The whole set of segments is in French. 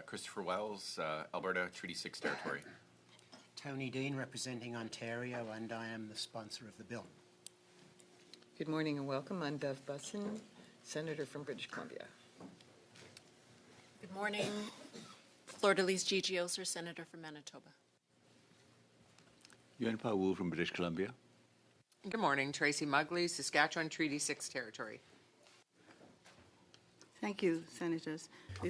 Christopher Wells, Alberta Treaty 6 territory. Tony Dean, representing Ontario, and I am the sponsor of the bill. Good morning and welcome. I'm Bev Bussin, Senator from British Columbia. Good morning. Fleur-de-Lys Gigi-Oser, Senator from Manitoba. Yuan Pa Wu from British Columbia. Good morning. Tracy Mugley, Saskatchewan Treaty 6 territory. Thank you, Senators.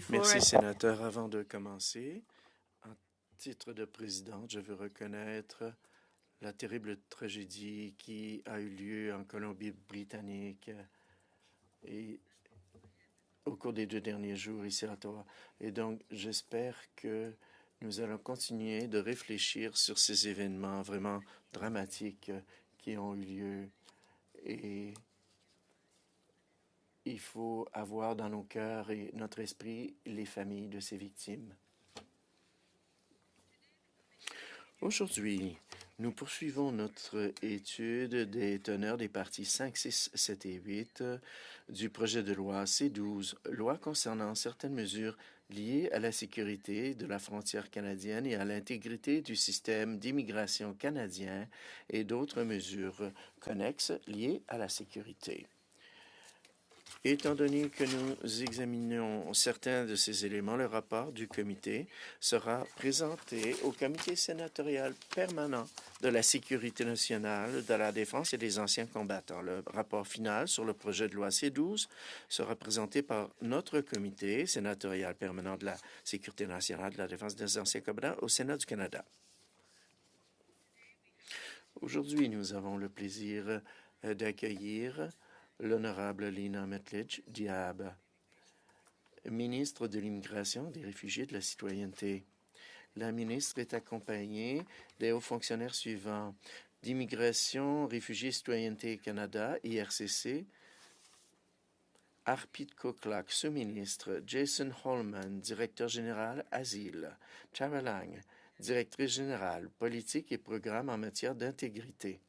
Merci, sénateur. Avant de commencer, en titre de présidente, je veux reconnaître la terrible tragédie qui a eu lieu en Colombie-Britannique et au cours des 2 derniers jours ici à Ottawa. Et donc, j'espère que nous allons continuer de réfléchir sur ces événements vraiment dramatiques qui ont eu lieu. Et il faut avoir dans nos cœurs et notre esprit les familles de ces victimes. Aujourd'hui, nous poursuivons notre étude des teneurs des parties 5, 6, 7 et 8 du projet de loi C-12, loi concernant certaines mesures liées à la sécurité de la frontière canadienne et à l'intégrité du système d'immigration canadien et d'autres mesures connexes liées à la sécurité. Étant donné que nous examinons certains de ces éléments, le rapport du comité sera présenté au comité sénatorial permanent de la sécurité nationale, de la défense et des anciens combattants. Le rapport final sur le projet de loi C-12 sera présenté par notre comité sénatorial permanent de la sécurité nationale, de la défense et des anciens combattants au Sénat du Canada. Aujourd'hui, nous avons le plaisir d'accueillir l'honorable Lina Mettledge-Diab, ministre de l'Immigration, des Réfugiés et de la Citoyenneté. La ministre est accompagnée des hauts fonctionnaires suivants: d'Immigration, Réfugiés et Citoyenneté Canada, IRCC, Arpit Koklak, sous-ministre, Jason Holman, directeur général, Asile, Tara Lang, directrice générale, Politique et Programmes en matière d'intégrité.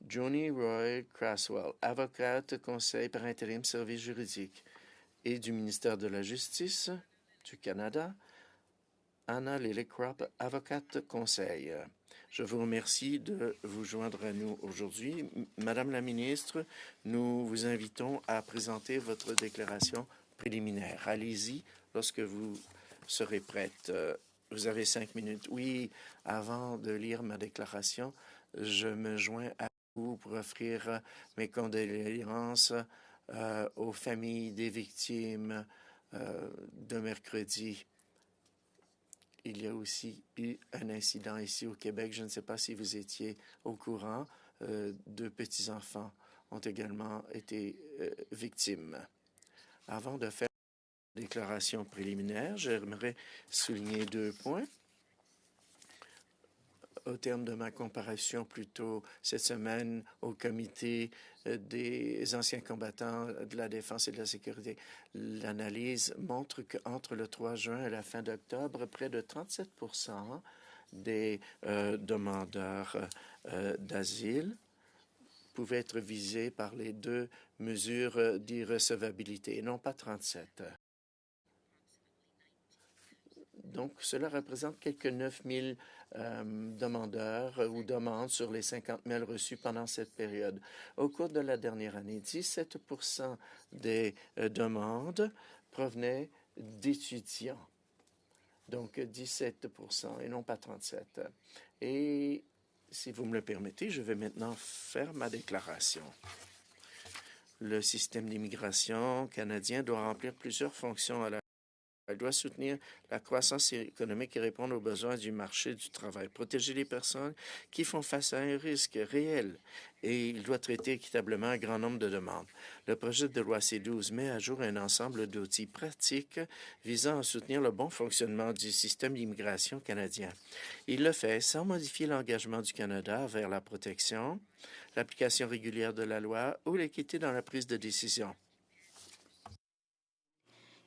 Joni Roy Craswell, avocate conseil par intérim service juridique, et du ministère de la Justice du Canada, Anna Lillicrop, avocate conseil. Je vous remercie de vous joindre à nous aujourd'hui. Madame la ministre, nous vous invitons à présenter votre déclaration préliminaire. Allez-y lorsque vous serez prête. Vous avez 5 minutes. Oui, avant de lire ma déclaration, je me joins à pour offrir mes condoléances aux familles des victimes de mercredi. Il y a aussi eu un incident ici au Québec. Je ne sais pas si vous étiez au courant. 2 petits-enfants ont également été victimes. Avant de faire la déclaration préliminaire, j'aimerais souligner 2 points. Au terme de ma comparution plus tôt cette semaine au comité des anciens combattants de la défense et de la sécurité, l'analyse montre qu'entre le 3 juin et la fin d'octobre, près de 37% des demandeurs d'asile pouvaient être visés par les 2 mesures d'irrecevabilité, et non pas 37. Donc, cela représente quelques 9 000 demandeurs ou demandes sur les 50 000 reçus pendant cette période. Au cours de la dernière année, 17% des demandes provenaient d'étudiants. Donc, 17% et non pas 37. Et si vous me le permettez, je vais maintenant faire ma déclaration. Le système d'immigration canadien doit remplir plusieurs fonctions à la Elle doit soutenir la croissance économique et répondre aux besoins du marché du travail, protéger les personnes qui font face à un risque réel et il doit traiter équitablement un grand nombre de demandes. Le projet de loi C-12 met à jour un ensemble d'outils pratiques visant à soutenir le bon fonctionnement du système d'immigration canadien. Il le fait sans modifier l'engagement du Canada vers la protection, l'application régulière de la loi ou l'équité dans la prise de décision.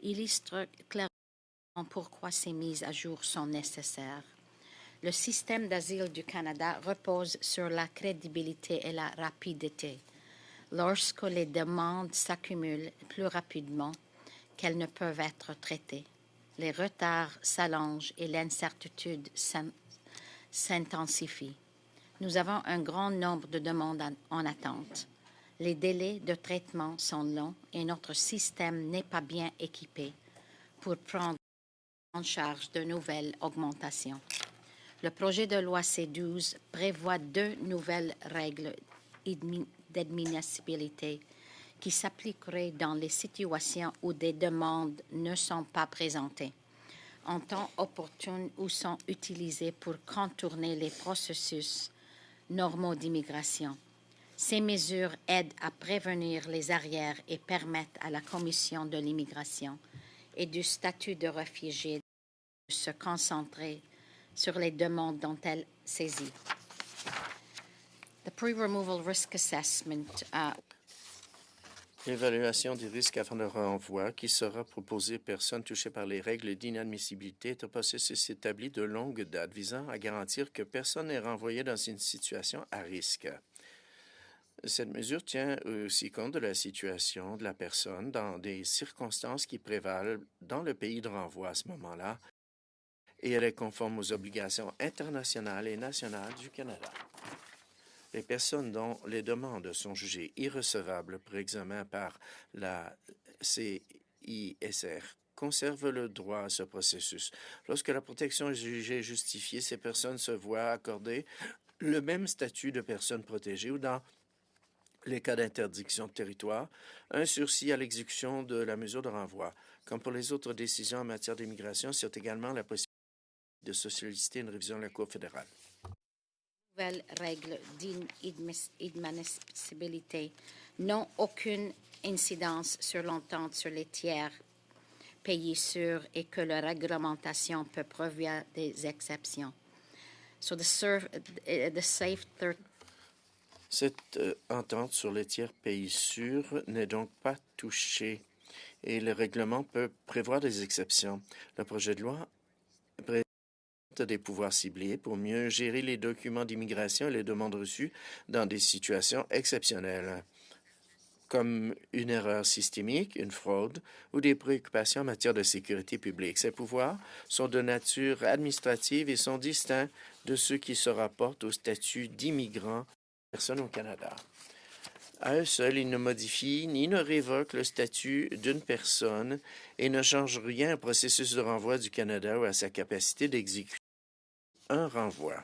Il illustre clairement pourquoi ces mises à jour sont nécessaires. Le système d'asile du Canada repose sur la crédibilité et la rapidité. Lorsque les demandes s'accumulent plus rapidement qu'elles ne peuvent être traitées. Les retards s'allongent et l'incertitude s'intensifie. Nous avons un grand nombre de demandes en attente. Les délais de traitement sont longs et notre système n'est pas bien équipé pour prendre en charge de nouvelles augmentations. Le projet de loi C-12 prévoit 2 nouvelles règles d'admissibilité qui s'appliqueraient dans les situations où des demandes ne sont pas présentées en temps opportun ou sont utilisées pour contourner les processus normaux d'immigration. Ces mesures aident à prévenir les arrières et permettent à la Commission de l'immigration et du statut de réfugié de se concentrer sur les demandes dont elle saisit. The pre-removal risk assessment L'évaluation des risques avant le renvoi qui sera proposée aux personnes touchées par les règles d'inadmissibilité est un processus établi de longue date visant à garantir que personne n'est renvoyé dans une situation à risque. Cette mesure tient aussi compte de la situation de la personne dans des circonstances qui prévalent dans le pays de renvoi à ce moment-là et elle est conforme aux obligations internationales et nationales du Canada. Les personnes dont les demandes sont jugées irrecevables pour examen par la CISR conservent le droit à ce processus. Lorsque la protection est jugée justifiée, ces personnes se voient accorder le même statut de personnes protégées ou, dans les cas d'interdiction de territoire, un sursis à l'exécution de la mesure de renvoi. Comme pour les autres décisions en matière d'immigration, c'est également la possibilité de solliciter une révision de la Cour fédérale. nouvelles règles d'inadmissibilité n'ont aucune incidence sur l'entente sur les tiers pays sûrs et que la réglementation peut prévoir des exceptions. So the safe third Cette entente sur les tiers pays sûrs n'est donc pas touchée et le règlement peut prévoir des exceptions. Le projet de loi présente des pouvoirs ciblés pour mieux gérer les documents d'immigration et les demandes reçues dans des situations exceptionnelles, comme une erreur systémique, une fraude ou des préoccupations en matière de sécurité publique. Ces pouvoirs sont de nature administrative et sont distincts de ceux qui se rapportent au statut d'immigrant personne au Canada. À eux seuls, ils ne modifient ni ne révoquent le statut d'une personne et ne changent rien au processus de renvoi du Canada ou à sa capacité d'exécuter un renvoi.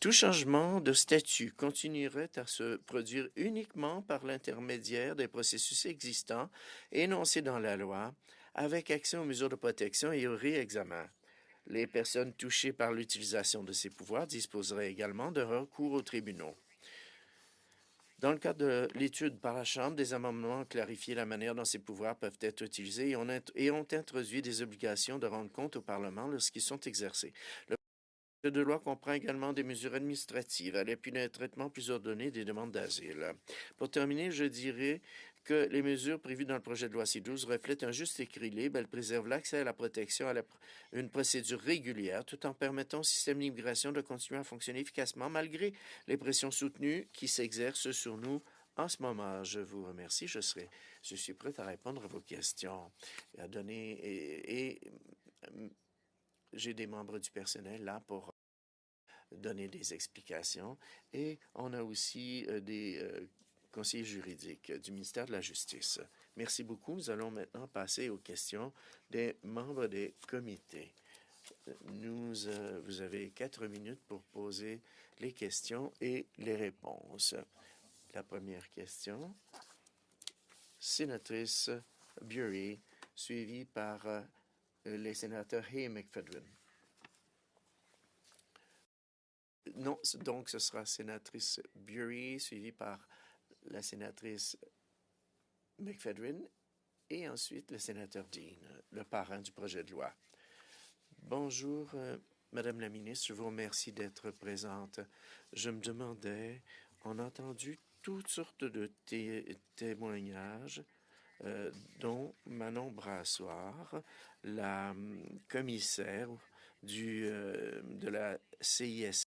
Tout changement de statut continuerait à se produire uniquement par l'intermédiaire des processus existants énoncés dans la loi, avec accès aux mesures de protection et au réexamen. Les personnes touchées par l'utilisation de ces pouvoirs disposeraient également de recours aux tribunaux. Dans le cadre de l'étude par la Chambre, des amendements ont clarifié la manière dont ces pouvoirs peuvent être utilisés et ont introduit des obligations de rendre compte au Parlement lorsqu'ils sont exercés. Le projet de loi comprend également des mesures administratives à l'appui d'un traitement plus ordonné des demandes d'asile. Pour terminer, je dirais que les mesures prévues dans le projet de loi C-12 reflètent un juste équilibre. Elles préservent l'accès à la protection à une procédure régulière tout en permettant au système d'immigration de continuer à fonctionner efficacement malgré les pressions soutenues qui s'exercent sur nous en ce moment. Je vous remercie. Je suis prêt à répondre à vos questions et à donner j'ai des membres du personnel là pour donner des explications et on a aussi des conseiller juridique du ministère de la Justice. Merci beaucoup. Nous allons maintenant passer aux questions des membres des comités. Vous avez 4 minutes pour poser les questions et les réponses. La première question, sénatrice Bury, suivie par les sénateurs Hay et McFadden. Non, donc ce sera sénatrice Bury, suivie par la sénatrice McFadden et ensuite le sénateur Dean, le parrain du projet de loi. Bonjour, Madame la ministre, je vous remercie d'être présente. Je me demandais, on a entendu toutes sortes de témoignages, dont Manon Brassoir, la commissaire de la CISR.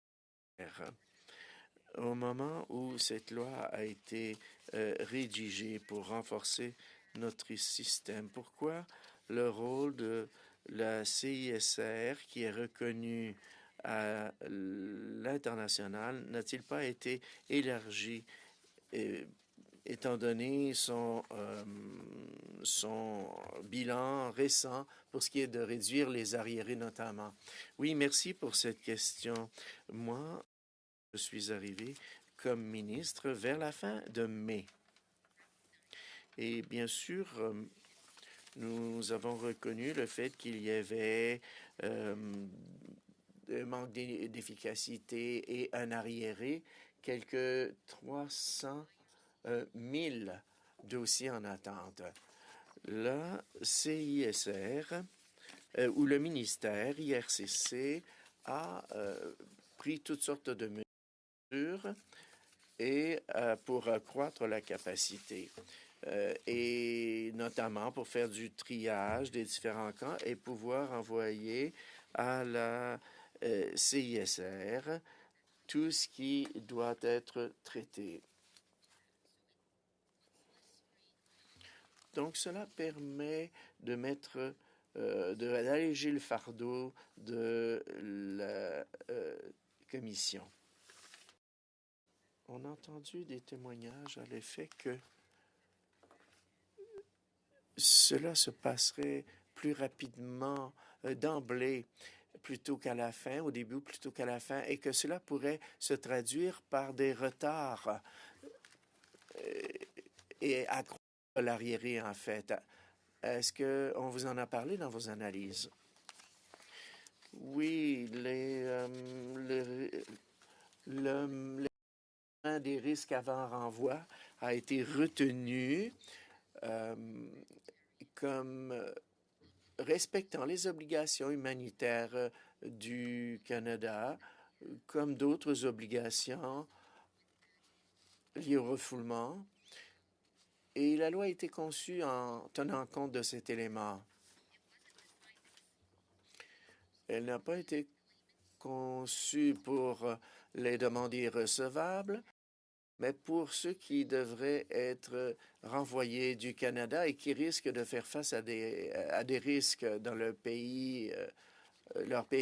Au moment où cette loi a été rédigée pour renforcer notre système. Pourquoi le rôle de la CISR, qui est reconnue à l'international, n'a-t-il pas été élargi étant donné son bilan récent pour ce qui est de réduire les arriérés notamment? Oui, merci pour cette question. Moi, je suis arrivé comme ministre vers la fin de mai. Et bien sûr, nous avons reconnu le fait qu'il y avait un manque d'efficacité et un arriéré, quelques 300 000 dossiers en attente. La CISR ou le ministère IRCC a pris toutes sortes de mesures et pour accroître la capacité. Et notamment pour faire du triage des différents camps et pouvoir envoyer à la CISR tout ce qui doit être traité. Donc, cela permet de mettre, d'alléger le fardeau de la commission. On a entendu des témoignages à l'effet que cela se passerait plus rapidement d'emblée plutôt qu'à la fin, au début plutôt qu'à la fin, et que cela pourrait se traduire par des retards et accroître l'arriéré, en fait. Est-ce qu'on vous en a parlé dans vos analyses? Oui, un des risques avant renvoi a été retenu comme respectant les obligations humanitaires du Canada, comme d'autres obligations liées au refoulement. Et la loi a été conçue en tenant compte de cet élément. Elle n'a pas été conçue pour les demandes irrecevables, mais pour ceux qui devraient être renvoyés du Canada et qui risquent de faire face à des risques dans leur pays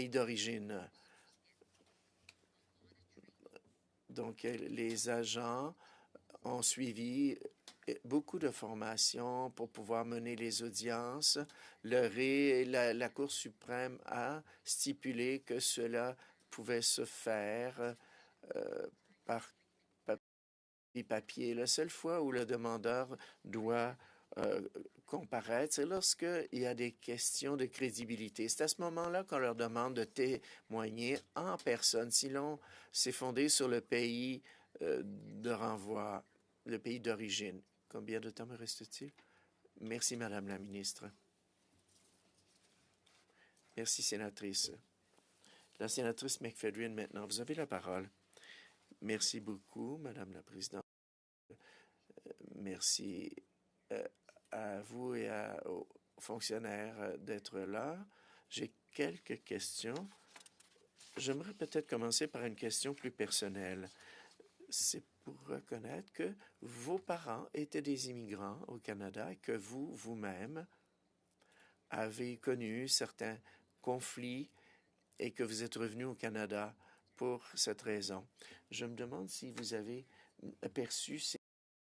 d'origine. Donc, les agents ont suivi beaucoup de formations pour pouvoir mener les audiences. La Cour suprême a stipulé que cela pouvait se faire par papier. La seule fois où le demandeur doit comparaître, c'est lorsqu'il y a des questions de crédibilité. C'est à ce moment-là qu'on leur demande de témoigner en personne, sinon c'est fondé sur le pays de renvoi, le pays d'origine. Combien de temps me reste-t-il? Merci, Madame la ministre. Merci, sénatrice. La sénatrice McFedrin, maintenant, vous avez la parole. Merci beaucoup, Madame la Présidente. Merci à vous et aux fonctionnaires d'être là. J'ai quelques questions. J'aimerais peut-être commencer par une question plus personnelle. C'est pour reconnaître que vos parents étaient des immigrants au Canada et que vous-même, avez connu certains conflits et que vous êtes revenu au Canada pour cette raison. Je me demande si vous avez aperçu ces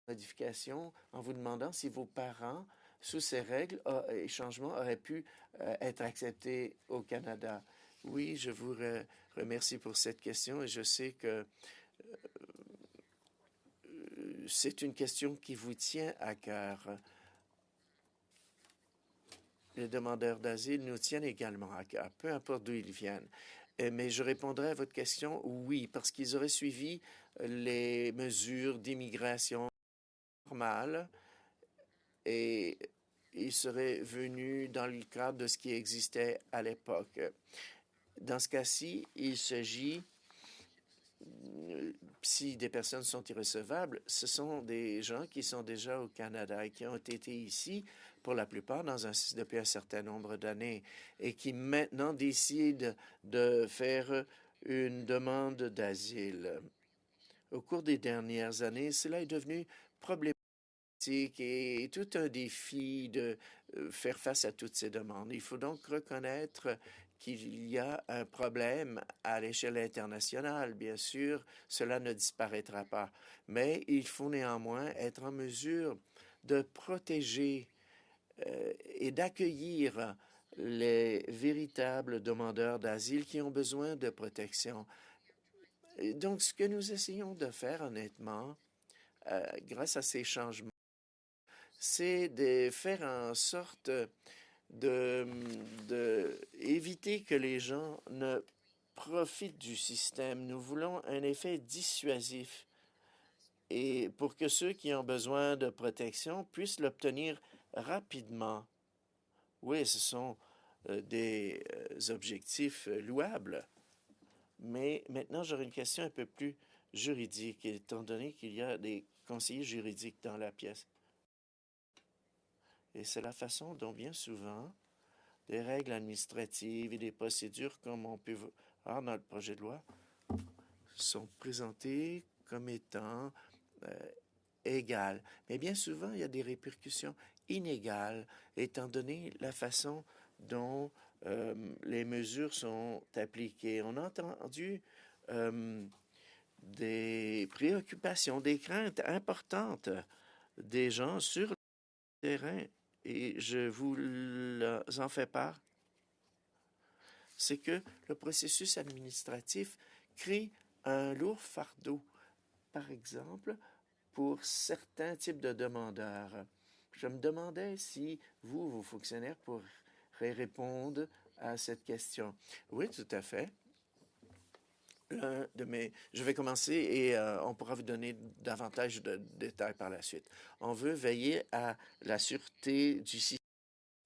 modifications en vous demandant si vos parents, sous ces règles et changements, auraient pu être acceptés au Canada. Oui, je vous remercie pour cette question et je sais que c'est une question qui vous tient à cœur. Les demandeurs d'asile nous tiennent également à cœur, peu importe d'où ils viennent. Mais je répondrai à votre question, oui, parce qu'ils auraient suivi les mesures d'immigration normales et ils seraient venus dans le cadre de ce qui existait à l'époque. Dans ce cas-ci, il s'agit, si des personnes sont irrecevables, ce sont des gens qui sont déjà au Canada et qui ont été ici, pour la plupart, depuis un certain nombre d'années et qui maintenant décident de faire une demande d'asile. Au cours des dernières années, cela est devenu problématique et tout un défi de faire face à toutes ces demandes. Il faut donc reconnaître qu'il y a un problème à l'échelle internationale. Bien sûr, cela ne disparaîtra pas, mais il faut néanmoins être en mesure de protéger et d'accueillir les véritables demandeurs d'asile qui ont besoin de protection. Et donc, ce que nous essayons de faire, honnêtement, grâce à ces changements, c'est de faire en sorte éviter que les gens ne profitent du système. Nous voulons un effet dissuasif et pour que ceux qui ont besoin de protection puissent l'obtenir rapidement. Oui, ce sont des objectifs louables. Mais maintenant, j'aurais une question un peu plus juridique, étant donné qu'il y a des conseillers juridiques dans la pièce. Et c'est la façon dont, bien souvent, des règles administratives et des procédures, comme on peut voir dans le projet de loi, sont présentées comme étant égales. Mais bien souvent, il y a des répercussions inégales, étant donné la façon dont les mesures sont appliquées. On a entendu des préoccupations, des craintes importantes des gens sur le terrain, et je vous en fais part. C'est que le processus administratif crée un lourd fardeau, par exemple, pour certains types de demandeurs. Je me demandais si vous, vos fonctionnaires, pourraient répondre à cette question. Oui, tout à fait. Je vais commencer et on pourra vous donner davantage de détails par la suite. On veut veiller à la sûreté du système.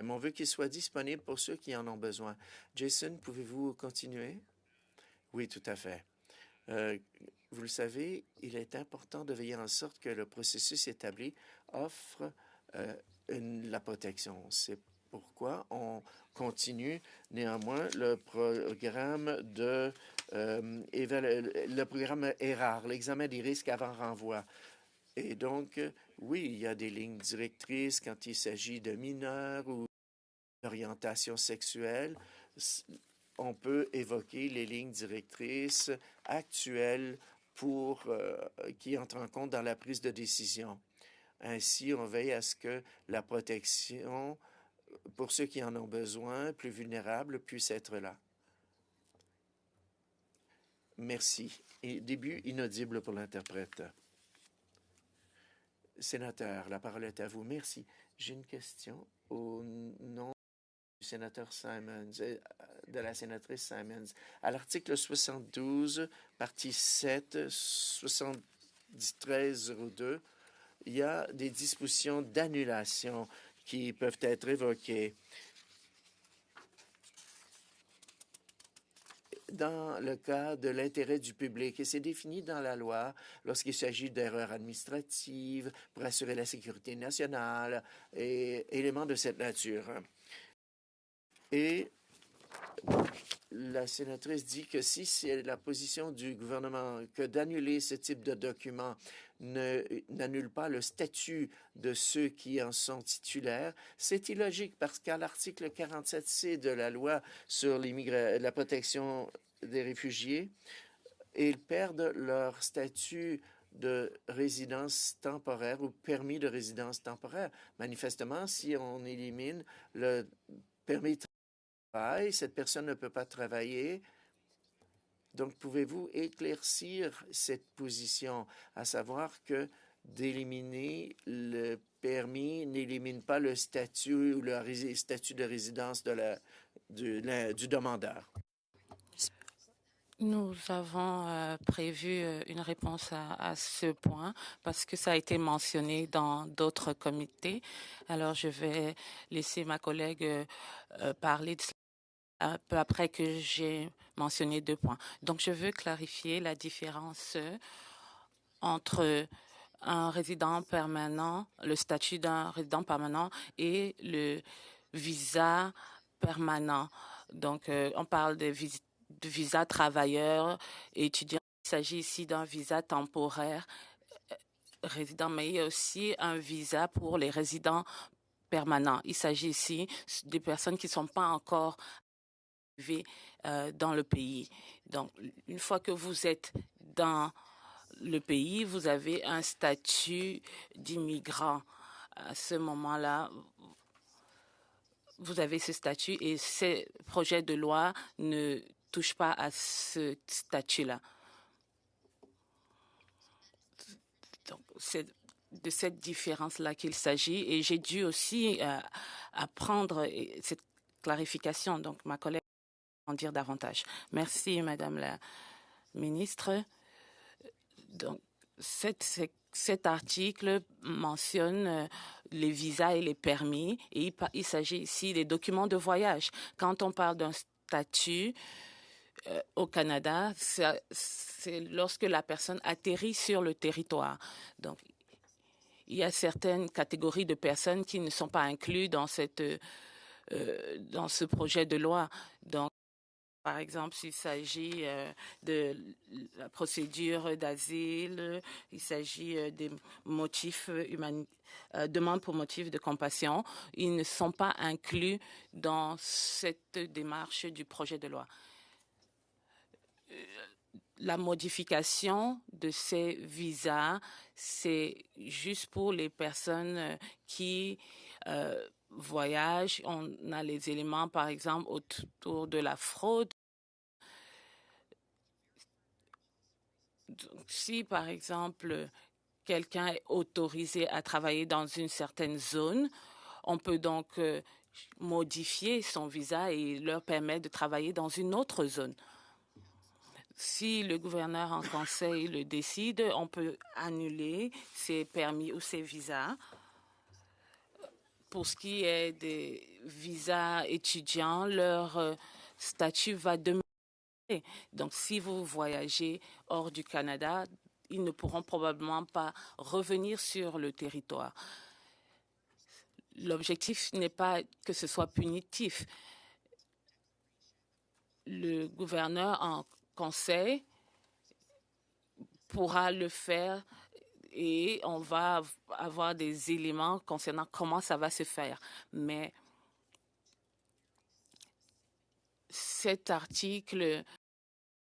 On veut qu'il soit disponible pour ceux qui en ont besoin. Jason, pouvez-vous continuer? Oui, tout à fait. Vous le savez, il est important de veiller en sorte que le processus établi offre la protection. C'est pourquoi on continue néanmoins le programme le programme ERAR, l'examen des risques avant renvoi. Et donc, oui, il y a des lignes directrices quand il s'agit de mineurs ou d'orientation sexuelle. On peut évoquer les lignes directrices actuelles qui entrent en compte dans la prise de décision. Ainsi, on veille à ce que la protection pour ceux qui en ont besoin, plus vulnérables, puisse être là. Merci. Et début inaudible pour l'interprète. Sénateur, la parole est à vous. Merci. J'ai une question au nom du sénateur Simons, de la sénatrice Simons. À l'article 72, partie 7, 7302, il y a des dispositions d'annulation qui peuvent être évoquées. Dans le cas de l'intérêt du public, et c'est défini dans la loi lorsqu'il s'agit d'erreurs administratives pour assurer la sécurité nationale et éléments de cette nature. Et la sénatrice dit que si c'est la position du gouvernement que d'annuler ce type de document n'annule pas le statut de ceux qui en sont titulaires, c'est illogique parce qu'à l'article 47C de la loi sur la protection des réfugiés, ils perdent leur statut de résidence temporaire ou permis de résidence temporaire. Manifestement, si on élimine le permis de travail, cette personne ne peut pas travailler. Donc, pouvez-vous éclaircir cette position, à savoir que d'éliminer le permis n'élimine pas le statut ou le statut de résidence du demandeur? Nous avons prévu une réponse à ce point parce que ça a été mentionné dans d'autres comités. Alors, je vais laisser ma collègue parler de cela un peu après que j'ai mentionné 2 points. Donc, je veux clarifier la différence entre un résident permanent, le statut d'un résident permanent et le visa permanent. Donc, on parle de visa travailleur et étudiant. Il s'agit ici d'un visa temporaire résidents, mais il y a aussi un visa pour les résidents permanents. Il s'agit ici des personnes qui ne sont pas encore arrivées dans le pays. Donc, une fois que vous êtes dans le pays, vous avez un statut d'immigrant. À ce moment-là, vous avez ce statut et ces projets de loi ne touchent pas à ce statut-là. Donc, c'est de cette différence-là qu'il s'agit et j'ai dû aussi apprendre cette clarification. Donc, ma collègue va en dire davantage. Merci, Madame la ministre. Donc, cet article mentionne les visas et les permis et il s'agit ici des documents de voyage. Quand on parle d'un statut au Canada, c'est lorsque la personne atterrit sur le territoire. Donc, il y a certaines catégories de personnes qui ne sont pas incluses dans ce projet de loi. Donc, par exemple, s'il s'agit de la procédure d'asile, il s'agit des motifs demandes pour motif de compassion, ils ne sont pas inclus dans cette démarche du projet de loi. La modification de ces visas, c'est juste pour les personnes qui voyagent. On a les éléments, par exemple, autour de la fraude. Donc, si, par exemple, quelqu'un est autorisé à travailler dans une certaine zone, on peut donc modifier son visa et leur permettre de travailler dans une autre zone. Si le gouverneur en conseil le décide, on peut annuler ces permis ou ces visas. Pour ce qui est des visas étudiants, leur statut va demeurer. Donc, si vous voyagez hors du Canada, ils ne pourront probablement pas revenir sur le territoire. L'objectif n'est pas que ce soit punitif. Le gouverneur en conseil pourra le faire et on va avoir des éléments concernant comment ça va se faire. Mais cet article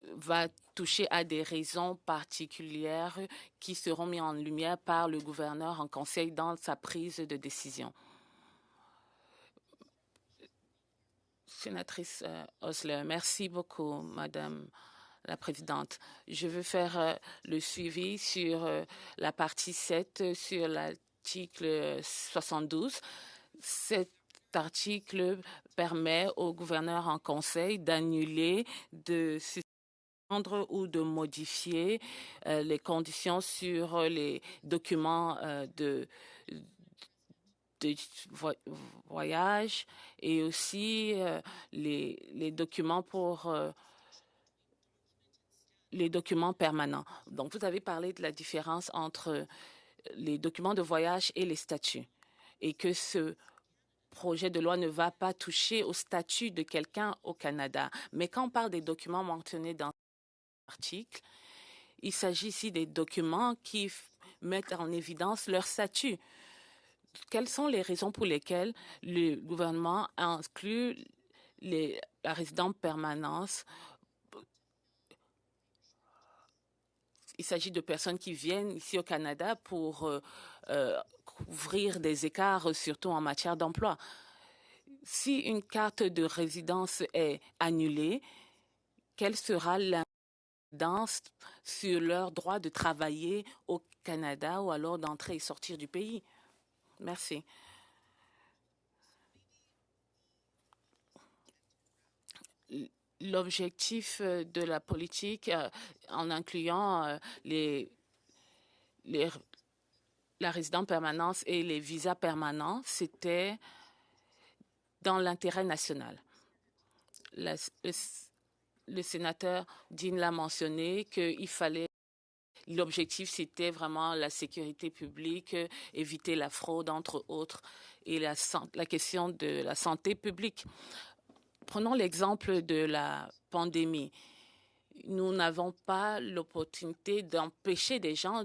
va toucher à des raisons particulières qui seront mises en lumière par le gouverneur en conseil dans sa prise de décision. Sénatrice Osler, merci beaucoup, Madame la Présidente. Je veux faire le suivi sur la partie 7, sur l'article 72. Cet article permet au gouverneur en conseil d'annuler, de suspendre ou de modifier les conditions sur les documents de voyage et aussi les documents pour les documents permanents. Donc, vous avez parlé de la différence entre les documents de voyage et les statuts et que ce projet de loi ne va pas toucher au statut de quelqu'un au Canada. Mais quand on parle des documents mentionnés dans l'article, il s'agit ici des documents qui mettent en évidence leur statut. Quelles sont les raisons pour lesquelles le gouvernement a inclus la résidence permanente? Il s'agit de personnes qui viennent ici au Canada pour couvrir des écarts, surtout en matière d'emploi. Si une carte de résidence est annulée, quelle sera l'incidence sur leur droit de travailler au Canada ou alors d'entrer et sortir du pays? Merci. L'objectif de la politique, en incluant la résidence permanente et les visas permanents, c'était dans l'intérêt national. Le sénateur Dean l'a mentionné qu'il fallait. L'objectif, c'était vraiment la sécurité publique, éviter la fraude, entre autres, et la question de la santé publique. Prenons l'exemple de la pandémie. Nous n'avons pas l'opportunité d'empêcher des gens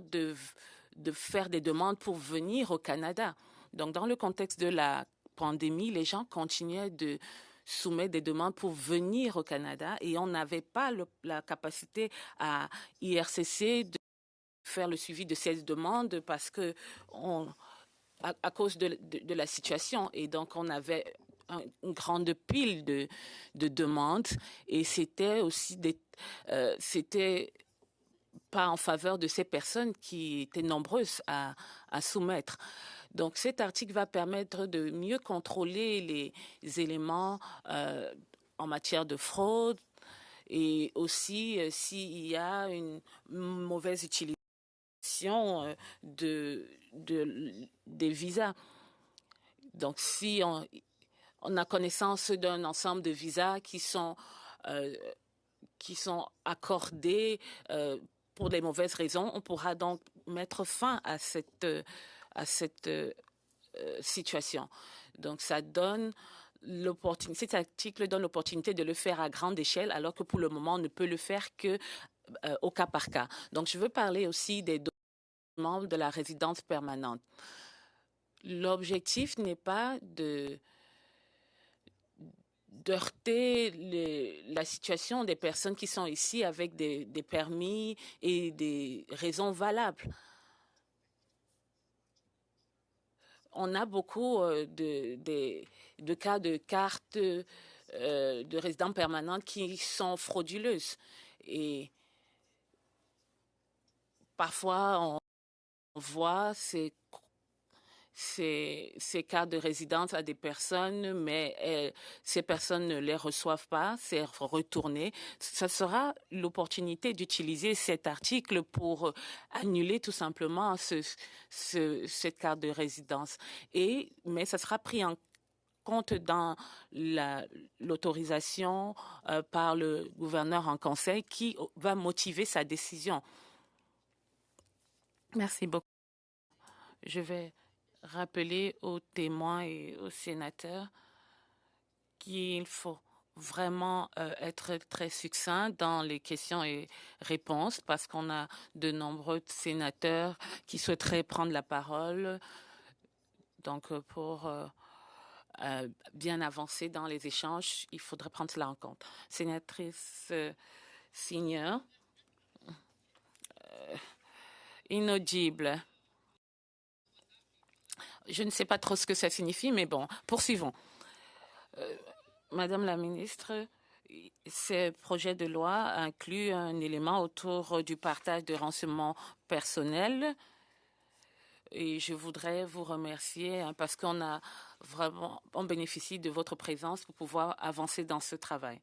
de faire des demandes pour venir au Canada. Donc, dans le contexte de la pandémie, les gens continuaient de soumettre des demandes pour venir au Canada et on n'avait pas la capacité à IRCC de faire le suivi de ces demandes parce que à cause de la situation. Et donc, on avait une grande pile de demandes et c'était aussi c'était pas en faveur de ces personnes qui étaient nombreuses à soumettre. Donc, cet article va permettre de mieux contrôler les éléments en matière de fraude et aussi s'il y a une mauvaise utilisation des visas. Donc, si on a connaissance d'un ensemble de visas qui sont accordés pour des mauvaises raisons, on pourra donc mettre fin à cette situation. Donc, ça donne l'opportunité, cet article donne l'opportunité de le faire à grande échelle, alors que pour le moment, on ne peut le faire que au cas par cas. Donc, je veux parler aussi des membres de la résidence permanente. L'objectif n'est pas de heurter la situation des personnes qui sont ici avec des permis et des raisons valables. On a beaucoup de cas de cartes de résidents permanents qui sont frauduleuses. Et parfois, on voit ces cartes de résidence à des personnes, mais ces personnes ne les reçoivent pas, c'est retourné. Ça sera l'opportunité d'utiliser cet article pour annuler tout simplement cette carte de résidence. Mais ça sera pris en compte dans l'autorisation par le gouverneur en conseil qui va motiver sa décision. Merci beaucoup. Je vais rappeler aux témoins et aux sénateurs qu'il faut vraiment être très succinct dans les questions et réponses parce qu'on a de nombreux sénateurs qui souhaiteraient prendre la parole. Donc, pour bien avancer dans les échanges, il faudrait prendre cela en compte. Sénatrice Senior, inaudible. Je ne sais pas trop ce que ça signifie, mais bon, poursuivons. Madame la ministre, ce projet de loi inclut un élément autour du partage de renseignements personnels. Et je voudrais vous remercier parce on bénéficie de votre présence pour pouvoir avancer dans ce travail.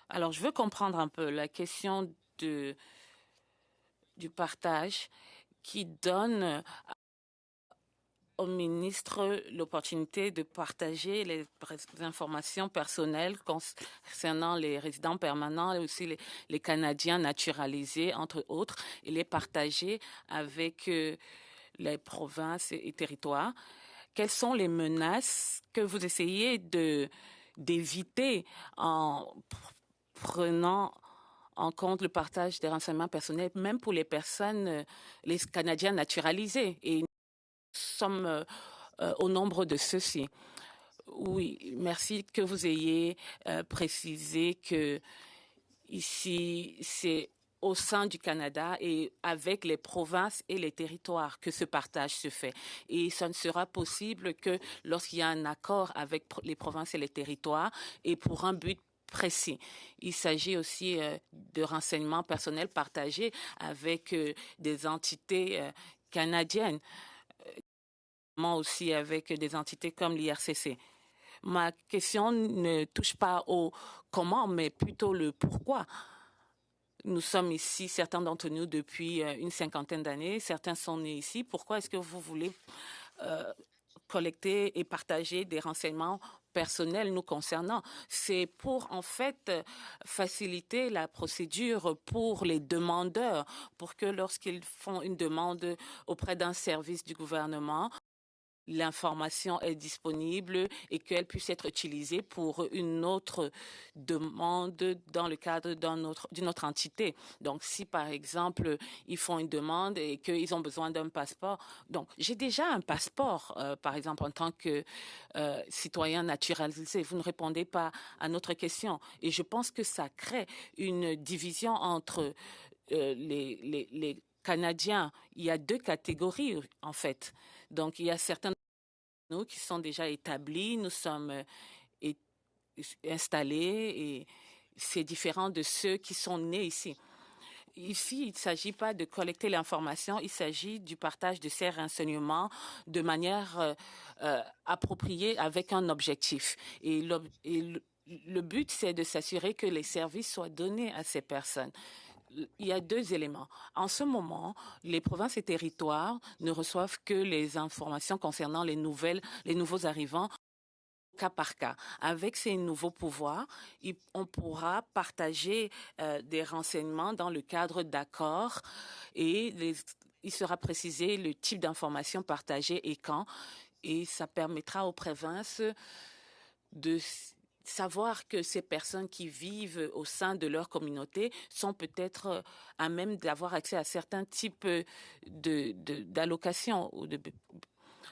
Alors, je veux comprendre un peu la question du partage qui donne au ministre l'opportunité de partager les informations personnelles concernant les résidents permanents et aussi les Canadiens naturalisés, entre autres, et les partager avec les provinces et territoires. Quelles sont les menaces que vous essayez d'éviter en prenant en compte le partage des renseignements personnels, même pour les personnes, les Canadiens naturalisés? Et nous sommes au nombre de ceux-ci. Oui, merci que vous ayez précisé que ici, c'est au sein du Canada et avec les provinces et les territoires que ce partage se fait. Et ça ne sera possible que lorsqu'il y a un accord avec les provinces et les territoires et pour un but précis. Il s'agit aussi de renseignements personnels partagés avec des entités canadiennes, aussi avec des entités comme l'IRCC. Ma question ne touche pas au comment, mais plutôt le pourquoi. Nous sommes ici, certains d'entre nous, depuis une cinquantaine d'années. Certains sont nés ici. Pourquoi est-ce que vous voulez collecter et partager des renseignements personnels nous concernant? C'est pour, en fait, faciliter la procédure pour les demandeurs, pour que lorsqu'ils font une demande auprès d'un service du gouvernement, l'information est disponible et qu'elle puisse être utilisée pour une autre demande dans le cadre d'une autre entité. Donc, si par exemple, ils font une demande et qu'ils ont besoin d'un passeport, donc j'ai déjà un passeport, par exemple, en tant que citoyen naturalisé. Vous ne répondez pas à notre question. Et je pense que ça crée une division entre les Canadiens. Il y a deux catégories, en fait. Donc, il y a certains de nous qui sont déjà établis, nous sommes installés et c'est différent de ceux qui sont nés ici. Ici, il ne s'agit pas de collecter l'information, il s'agit du partage de ces renseignements de manière appropriée avec un objectif. Et le but, c'est de s'assurer que les services soient donnés à ces personnes. Il y a deux éléments. En ce moment, les provinces et territoires ne reçoivent que les informations concernant les nouveaux arrivants cas par cas. Avec ces nouveaux pouvoirs, on pourra partager des renseignements dans le cadre d'accords et il sera précisé le type d'informations partagées et quand. Et ça permettra aux provinces de savoir que ces personnes qui vivent au sein de leur communauté sont peut-être à même d'avoir accès à certains types d'allocations.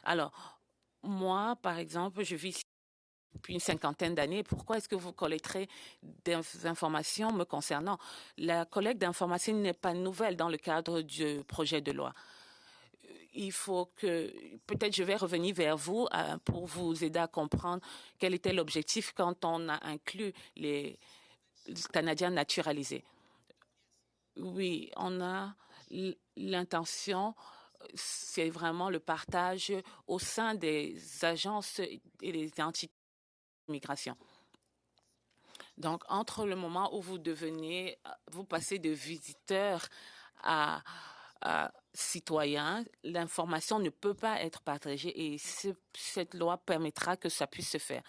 Alors, moi, par exemple, je vis ici depuis une cinquantaine d'années. Pourquoi est-ce que vous collecterez des informations me concernant? La collecte d'informations n'est pas nouvelle dans le cadre du projet de loi. Il faut que, peut-être je vais revenir vers vous pour vous aider à comprendre quel était l'objectif quand on a inclus les Canadiens naturalisés. Oui, on a l'intention, c'est vraiment le partage au sein des agences et des entités de migration. Donc, entre le moment où vous passez de visiteur à citoyen, l'information ne peut pas être partagée et cette loi permettra que ça puisse se faire.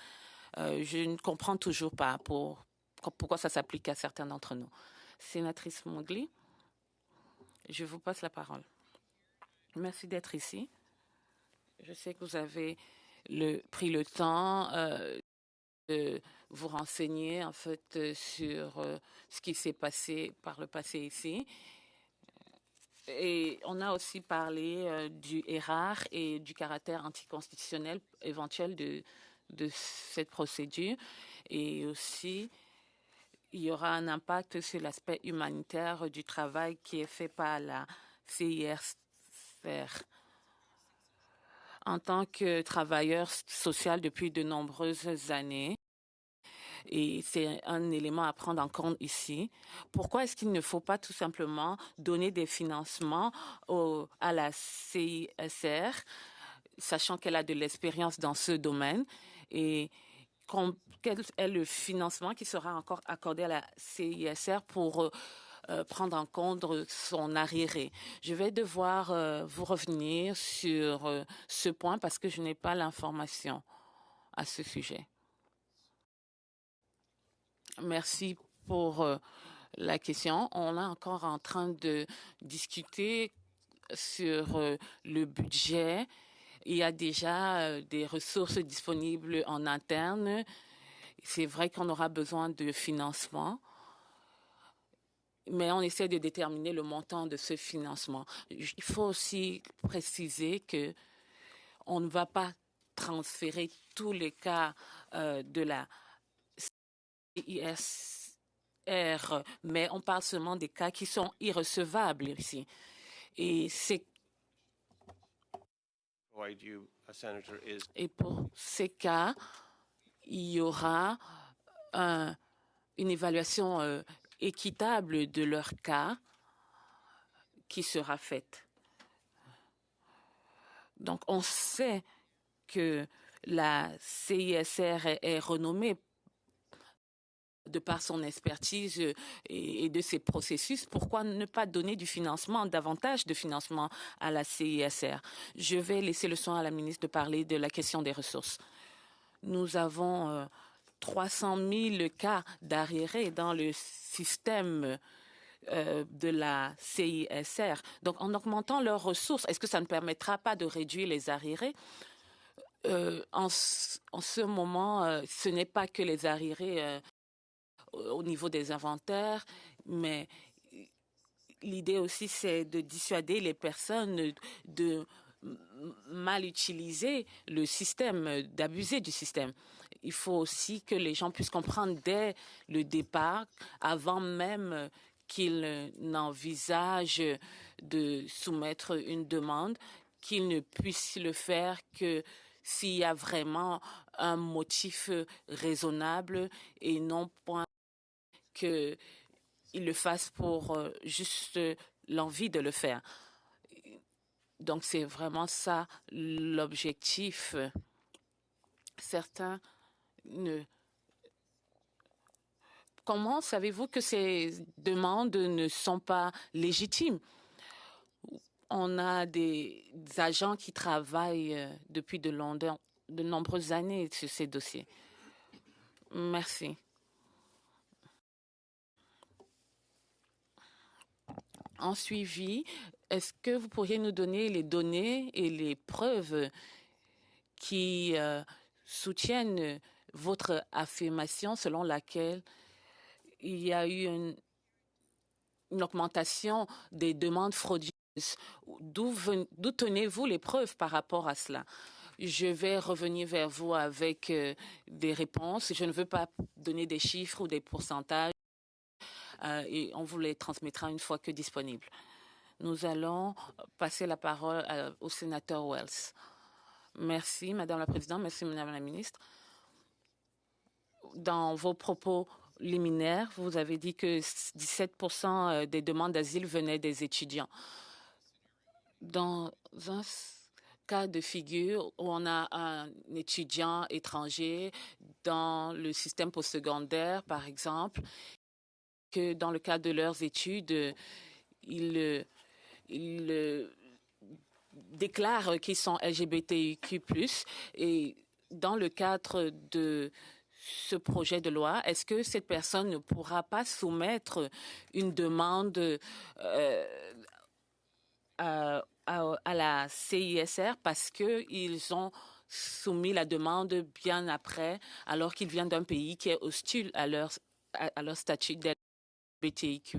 Je ne comprends toujours pas pourquoi ça s'applique à certains d'entre nous. Sénatrice Mowgli, je vous passe la parole. Merci d'être ici. Je sais que vous avez pris le temps de vous renseigner en fait sur ce qui s'est passé par le passé ici. Et on a aussi parlé du ERAR et du caractère anticonstitutionnel éventuel de cette procédure. Et aussi, il y aura un impact sur l'aspect humanitaire du travail qui est fait par la CIRCR. En tant que travailleur social depuis de nombreuses années, et c'est un élément à prendre en compte ici. Pourquoi est-ce qu'il ne faut pas tout simplement donner des financements à la CISR, sachant qu'elle a de l'expérience dans ce domaine, et quel est le financement qui sera encore accordé à la CISR pour prendre en compte son arriéré. Je vais devoir vous revenir sur ce point parce que je n'ai pas l'information à ce sujet. Merci pour la question. On est encore en train de discuter sur le budget. Il y a déjà des ressources disponibles en interne. C'est vrai qu'on aura besoin de financement, mais on essaie de déterminer le montant de ce financement. Il faut aussi préciser que on ne va pas transférer tous les cas de la CISR, mais on parle seulement des cas qui sont irrecevables ici. Et pour ces cas, il y aura une évaluation équitable de leur cas qui sera faite. Donc, on sait que la CISR est renommée de par son expertise et de ses processus. Pourquoi ne pas donner du financement, davantage de financement à la CISR? Je vais laisser le soin à la ministre de parler de la question des ressources. Nous avons 300 000 cas d'arriérés dans le système de la CISR. Donc, en augmentant leurs ressources, est-ce que ça ne permettra pas de réduire les arriérés? en ce moment, ce n'est pas que les arriérés au niveau des inventaires, mais l'idée aussi, c'est de dissuader les personnes de mal utiliser le système, d'abuser du système. Il faut aussi que les gens puissent comprendre dès le départ, avant même qu'ils n'envisagent de soumettre une demande, qu'ils ne puissent le faire que s'il y a vraiment un motif raisonnable et non point qu'ils le fassent pour juste l'envie de le faire. Donc, c'est vraiment ça l'objectif. Certains ne... Comment savez-vous que ces demandes ne sont pas légitimes? On a des agents qui travaillent depuis de nombreuses années sur ces dossiers. Merci. En suivi, est-ce que vous pourriez nous donner les données et les preuves qui soutiennent votre affirmation selon laquelle il y a eu une augmentation des demandes frauduleuses? D'où tenez-vous les preuves par rapport à cela? Je vais revenir vers vous avec des réponses. Je ne veux pas donner des chiffres ou des pourcentages. Et on vous les transmettra une fois que disponible. Nous allons passer la parole au sénateur Wells. Merci, Madame la Présidente. Merci, Madame la Ministre. Dans vos propos liminaires, vous avez dit que 17% des demandes d'asile venaient des étudiants. Dans un cas de figure où on a un étudiant étranger dans le système postsecondaire, par exemple, que dans le cadre de leurs études, ils déclarent qu'ils sont LGBTIQ+. Et dans le cadre de ce projet de loi, est-ce que cette personne ne pourra pas soumettre une demande à la CISR parce qu'ils ont soumis la demande bien après, alors qu'ils viennent d'un pays qui est hostile à leur statut d'LGBTIQ+.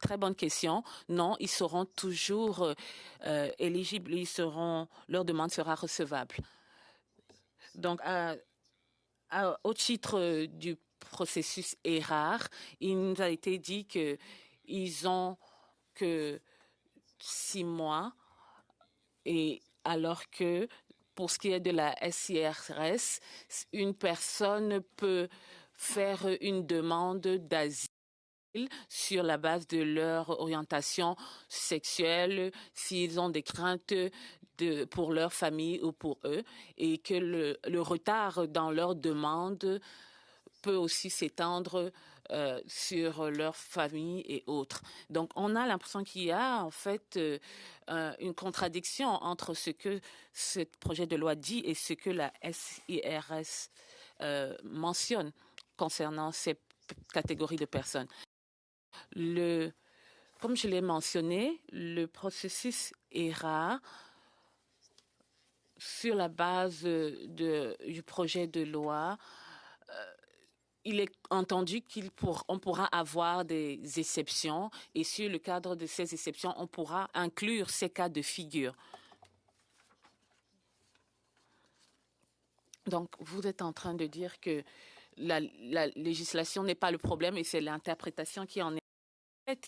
Très bonne question. Non, ils seront toujours éligibles. Leur demande sera recevable. Donc, au titre du processus ERAR, il nous a été dit qu'ils ont que 6 mois, et alors que pour ce qui est de la SIRS, une personne peut faire une demande d'asile sur la base de leur orientation sexuelle, s'ils ont des craintes pour leur famille ou pour eux, et que le retard dans leur demande peut aussi s'étendre sur leur famille et autres. Donc, on a l'impression qu'il y a en fait une contradiction entre ce que ce projet de loi dit et ce que la SIRS mentionne concernant ces catégories de personnes. Comme je l'ai mentionné, le processus ERA, sur la base du projet de loi, il est entendu qu'on pourra avoir des exceptions et sur le cadre de ces exceptions, on pourra inclure ces cas de figure. Donc, vous êtes en train de dire que la législation n'est pas le problème et c'est l'interprétation qui en est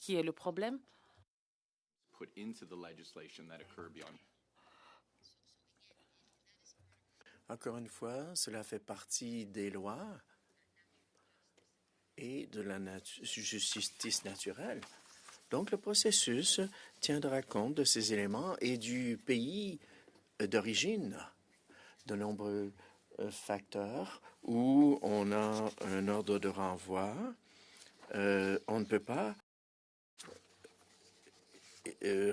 qui est le problème? Put into the legislation that occur beyond. Encore une fois, cela fait partie des lois et de la justice naturelle. Donc, le processus tiendra compte de ces éléments et du pays d'origine. De nombreux facteurs où on a un ordre de renvoi. On ne peut pas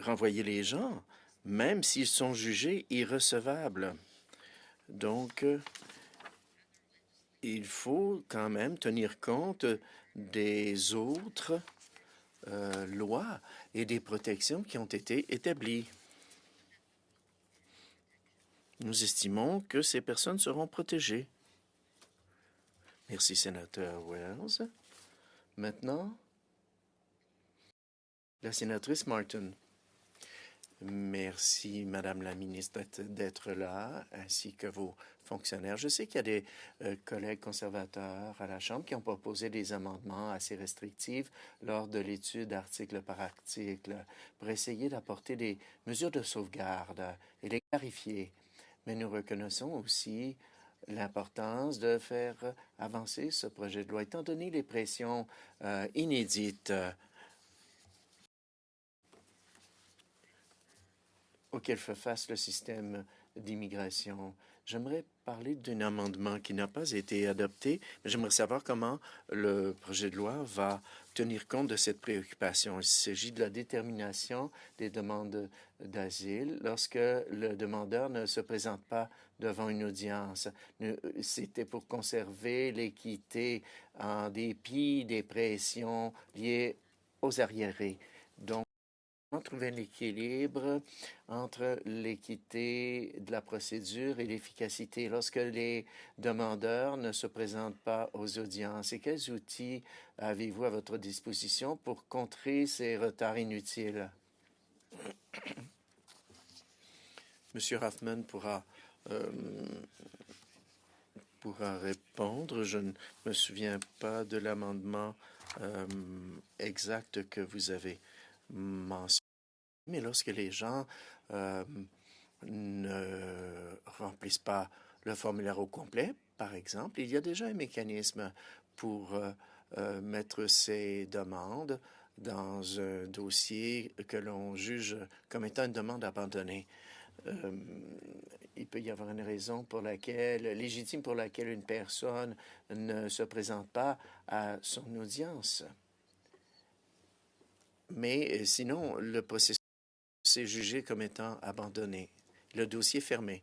renvoyer les gens, même s'ils sont jugés irrecevables. Donc, il faut quand même tenir compte des autres lois et des protections qui ont été établies. Nous estimons que ces personnes seront protégées. Merci, sénateur Wells. Maintenant, la sénatrice Martin. Merci, Madame la ministre, d'être là, ainsi que vos fonctionnaires. Je sais qu'il y a des collègues conservateurs à la Chambre qui ont proposé des amendements assez restrictifs lors de l'étude article par article pour essayer d'apporter des mesures de sauvegarde et les clarifier. Mais nous reconnaissons aussi l'importance de faire avancer ce projet de loi, étant donné les pressions inédites auquel fait face le système d'immigration. J'aimerais parler d'un amendement qui n'a pas été adopté, mais j'aimerais savoir comment le projet de loi va tenir compte de cette préoccupation. Il s'agit de la détermination des demandes d'asile lorsque le demandeur ne se présente pas devant une audience. C'était pour conserver l'équité en dépit des pressions liées aux arriérés. Donc, trouver un équilibre entre l'équité de la procédure et l'efficacité lorsque les demandeurs ne se présentent pas aux audiences. Et quels outils avez-vous à votre disposition pour contrer ces retards inutiles? Monsieur Hoffman pourra répondre. Je ne me souviens pas de l'amendement exact que vous avez mentionné. Mais lorsque les gens ne remplissent pas le formulaire au complet, par exemple, il y a déjà un mécanisme pour mettre ces demandes dans un dossier que l'on juge comme étant une demande abandonnée. Il peut y avoir une raison légitime pour laquelle une personne ne se présente pas à son audience. Mais sinon, le processus est jugé comme étant abandonné. Le dossier fermé.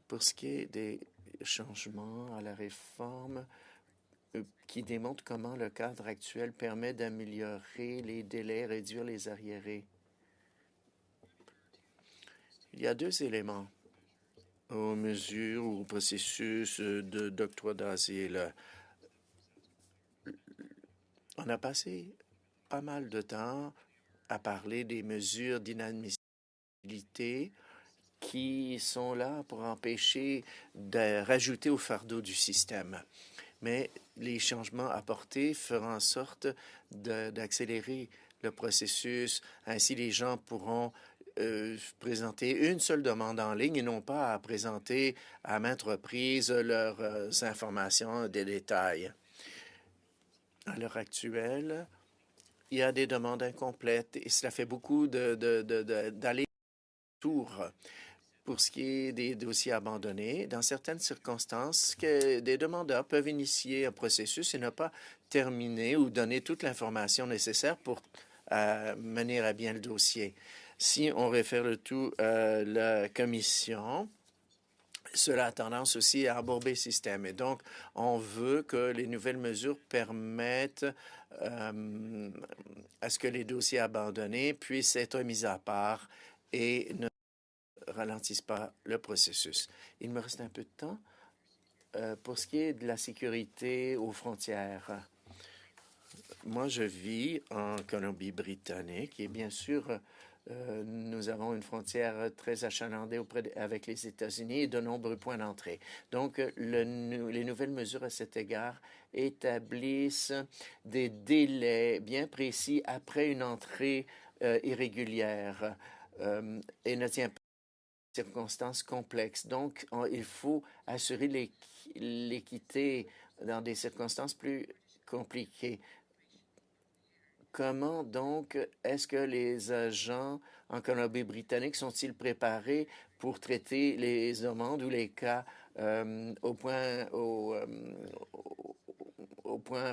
Pour ce qui est des changements à la réforme qui démontrent comment le cadre actuel permet d'améliorer les délais, réduire les arriérés. Il y a deux éléments aux mesures ou au processus d'octroi d'asile. On a passé pas mal de temps à parler des mesures d'inadmissibilité qui sont là pour empêcher de rajouter au fardeau du système. Mais les changements apportés feront en sorte d'accélérer le processus. Ainsi, les gens pourront présenter une seule demande en ligne et non pas à présenter à maintes reprises leurs informations, des détails. À l'heure actuelle, il y a des demandes incomplètes et cela fait beaucoup d'aller-retour. Pour ce qui est des dossiers abandonnés, dans certaines circonstances, des demandeurs peuvent initier un processus et ne pas terminer ou donner toute l'information nécessaire pour mener à bien le dossier. Si on réfère le tout à la commission, cela a tendance aussi à embourber le système. Et donc, on veut que les nouvelles mesures permettent à ce que les dossiers abandonnés puissent être mis à part et ne ralentissent pas le processus. Il me reste un peu de temps. Pour ce qui est de la sécurité aux frontières, moi, je vis en Colombie-Britannique et bien sûr, nous avons une frontière très achalandée avec les États-Unis et de nombreux points d'entrée. Donc, les nouvelles mesures à cet égard établissent des délais bien précis après une entrée irrégulière et ne tient pas à des circonstances complexes. Donc, il faut assurer l'équité dans des circonstances plus compliquées. Comment donc est-ce que les agents en Colombie-Britannique sont-ils préparés pour traiter les demandes ou les cas au point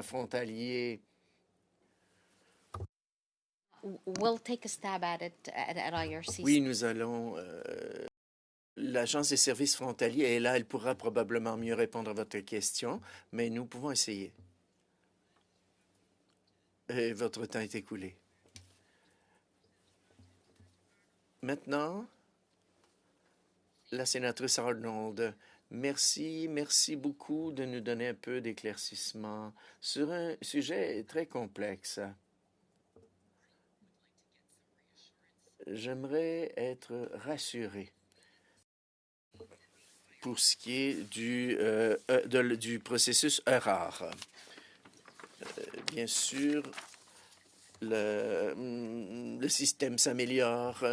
frontalier? We'll take a stab at it at IRC. Oui, nous allons. L'Agence des services frontaliers est là. Elle pourra probablement mieux répondre à votre question, mais nous pouvons essayer. Et votre temps est écoulé. Maintenant, La sénatrice Arnold, merci beaucoup de nous donner un peu d'éclaircissement sur un sujet très complexe. J'aimerais être rassuré pour ce qui est du processus ERAR. Bien sûr, le système s'améliore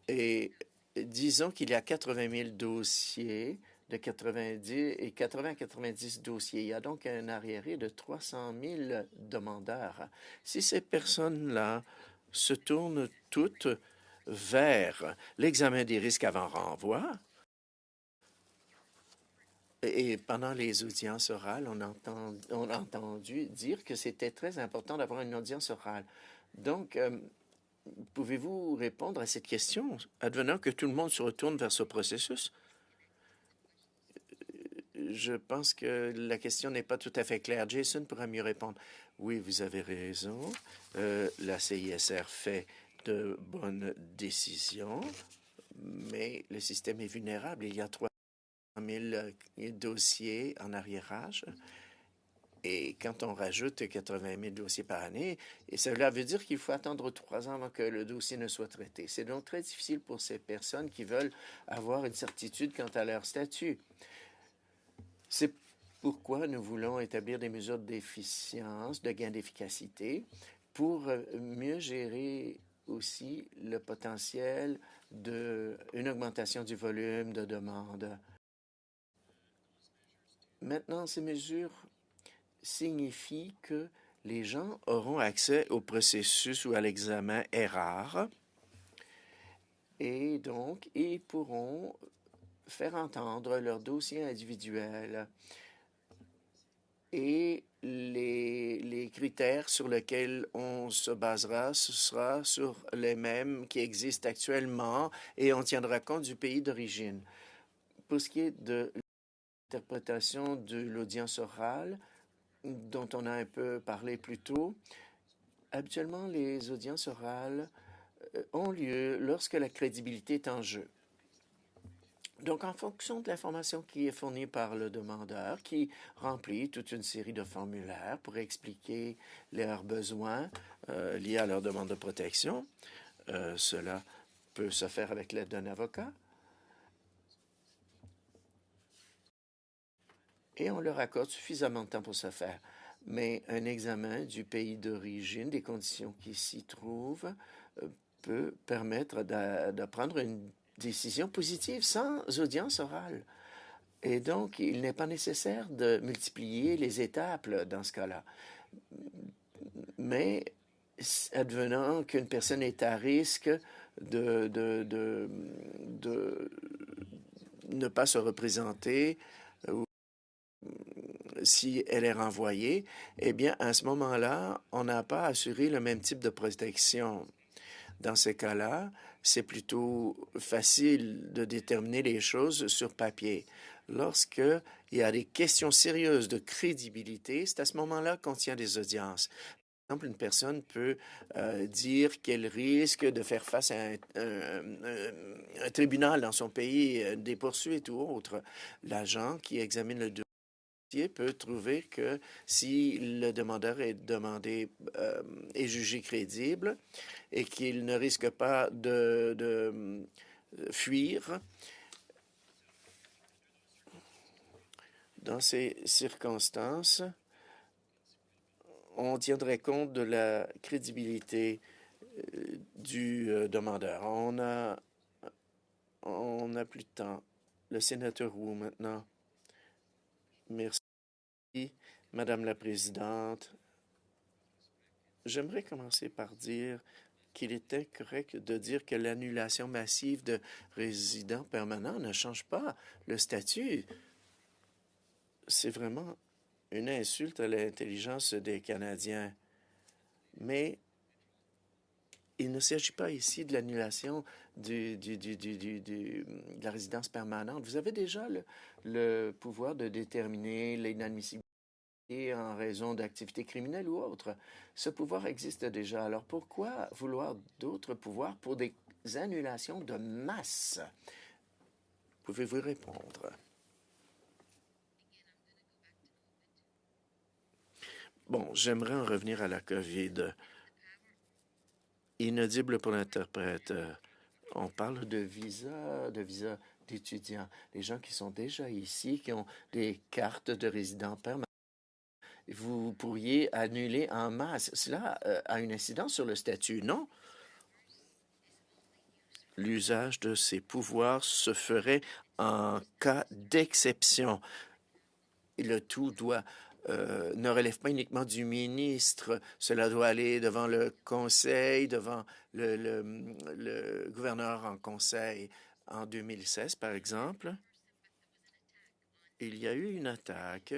et disons qu'il y a 80 000 dossiers de 90 et 90 dossiers. Il y a donc un arriéré de 300 000 demandeurs. Si ces personnes-là se tournent toutes vers l'examen des risques avant renvoi, et pendant les audiences orales, on a entendu dire que c'était très important d'avoir une audience orale. Donc, pouvez-vous répondre à cette question, advenant que tout le monde se retourne vers ce processus? Je pense que la question n'est pas tout à fait claire. Jason pourra mieux répondre. Oui, vous avez raison. La CISR fait de bonnes décisions, mais le système est vulnérable. Il y a 300 000 dossiers en arriérage. Et quand on rajoute 80 000 dossiers par année, et cela veut dire qu'il faut attendre 3 ans avant que le dossier ne soit traité. C'est donc très difficile pour ces personnes qui veulent avoir une certitude quant à leur statut. C'est pourquoi nous voulons établir des mesures d'efficience, de gain d'efficacité, pour mieux gérer aussi le potentiel d'une augmentation du volume de demandes. Maintenant, ces mesures signifient que les gens auront accès au processus ou à l'examen ERAR et donc ils pourront faire entendre leur dossier individuel et les critères sur lesquels on se basera, ce sera sur les mêmes qui existent actuellement et on tiendra compte du pays d'origine. Pour ce qui est de l'interprétation de l'audience orale, dont on a un peu parlé plus tôt, habituellement, les audiences orales ont lieu lorsque la crédibilité est en jeu. Donc, en fonction de l'information qui est fournie par le demandeur, qui remplit toute une série de formulaires pour expliquer leurs besoins liés à leur demande de protection, cela peut se faire avec l'aide d'un avocat. Et on leur accorde suffisamment de temps pour ce faire. Mais un examen du pays d'origine, des conditions qui s'y trouvent, peut permettre de prendre une décision positive sans audience orale. Et donc, il n'est pas nécessaire de multiplier les étapes dans ce cas-là. Mais advenant qu'une personne est à risque de ne pas se représenter, si elle est renvoyée, eh bien, à ce moment-là, on n'a pas assuré le même type de protection. Dans ce cas-là, c'est plutôt facile de déterminer les choses sur papier. Lorsqu'il y a des questions sérieuses de crédibilité, c'est à ce moment-là qu'on tient des audiences. Par exemple, une personne peut dire qu'elle risque de faire face à un tribunal dans son pays, des poursuites ou autre. L'agent qui examine le dossier peut trouver que si le demandeur est jugé crédible et qu'il ne risque pas de fuir, dans ces circonstances, on tiendrait compte de la crédibilité du demandeur. On n'a plus de temps. Le sénateur Wu maintenant. Merci, Madame la Présidente. J'aimerais commencer par dire qu'il est incorrect de dire que l'annulation massive de résidents permanents ne change pas le statut. C'est vraiment une insulte à l'intelligence des Canadiens. Mais il ne s'agit pas ici de l'annulation de la résidence permanente. Vous avez déjà le pouvoir de déterminer l'inadmissibilité en raison d'activités criminelles ou autres. Ce pouvoir existe déjà. Alors pourquoi vouloir d'autres pouvoirs pour des annulations de masse? Pouvez-vous répondre? Bon, j'aimerais en revenir à la COVID. Inaudible pour l'interprète. On parle de visa d'étudiants. Les gens qui sont déjà ici, qui ont des cartes de résidents permanents. Vous pourriez annuler en masse. Cela a une incidence sur le statut, non? L'usage de ces pouvoirs se ferait en cas d'exception. Le tout ne relève pas uniquement du ministre. Cela doit aller devant le conseil, devant le gouverneur en conseil. En 2016, par exemple, il y a eu une attaque.